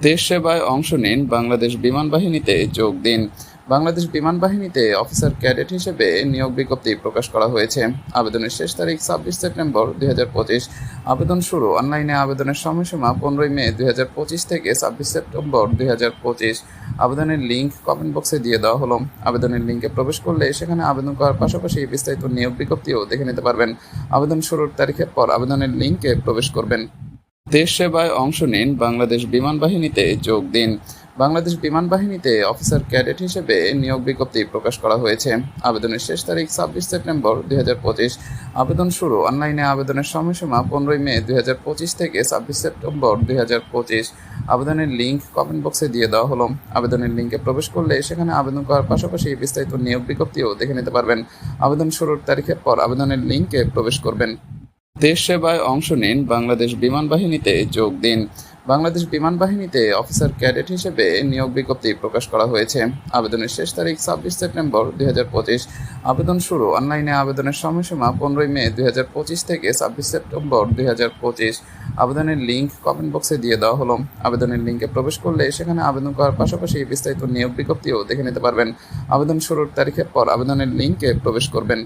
দেশ সেবায় অংশ নিন, বাংলাদেশ বিমান বাহিনীতে যোগ দিন। বাংলাদেশ বিমান বাহিনীতে অফিসার ক্যাডেট হিসেবে নিয়োগ বিজ্ঞপ্তি প্রকাশ করা হয়েছে। আবেদনের শেষ তারিখ 26 সেপ্টেম্বর 2025। আবেদন শুরু। অনলাইনে আবেদনের সময়সীমা 15 মে 2025 থেকে 26 সেপ্টেম্বর 2025। আবেদনের লিঙ্ক কমেন্ট বক্সে দিয়ে দেওয়া হলো। আবেদনের লিঙ্কে প্রবেশ করলে সেখানে আবেদন করার পাশাপাশি বিস্তারিত নিয়োগ বিজ্ঞপ্তিও দেখে নিতে পারবেন। আবেদন শুরুর তারিখের পর আবেদনের লিঙ্কে প্রবেশ করবেন। দেশ সেবায় অংশ নিন, বাংলাদেশ বিমান বাহিনীতে যোগ দিন। বাংলাদেশ বিমান বাহিনীতে অফিসার ক্যাডেট হিসেবে নিয়োগ বিজ্ঞপ্তি প্রকাশ করা হয়েছে। আবেদনের শেষ তারিখ 26 সেপ্টেম্বর 2025। আবেদন শুরু। অনলাইনে আবেদনের সময়সীমা 15 মে 2025 থেকে 26 সেপ্টেম্বর 2025। আবেদনের লিঙ্ক কমেন্ট বক্সে দিয়ে দেওয়া হলো। আবেদনের লিঙ্কে প্রবেশ করলে সেখানে আবেদন করার পাশাপাশি বিস্তারিত নিয়োগ বিজ্ঞপ্তিও দেখে নিতে পারবেন। আবেদন শুরুর তারিখের পর আবেদনের লিঙ্কে প্রবেশ করবেন। দেশ সেবায় অংশ নিন, বাংলাদেশ বিমান বাহিনীতে যোগ দিন। বাংলাদেশ বিমান বাহিনীতে অফিসার ক্যাডেট হিসেবে নিয়োগ বিজ্ঞপ্তি প্রকাশ করা হয়েছে। আবেদনের শেষ তারিখ 26 সেপ্টেম্বর 2025। আবেদন শুরু। অনলাইনে আবেদনের সময়সীমা 15 মে 2025 থেকে 26 সেপ্টেম্বর 2025। আবেদনের লিঙ্ক কমেন্ট বক্সে দিয়ে দেওয়া হলো। আবেদনের লিঙ্কে প্রবেশ করলে সেখানে আবেদন করার পাশাপাশি বিস্তারিত নিয়োগ বিজ্ঞপ্তিও দেখে নিতে পারবেন। আবেদন শুরুর তারিখের পর আবেদনের লিঙ্কে প্রবেশ করবেন।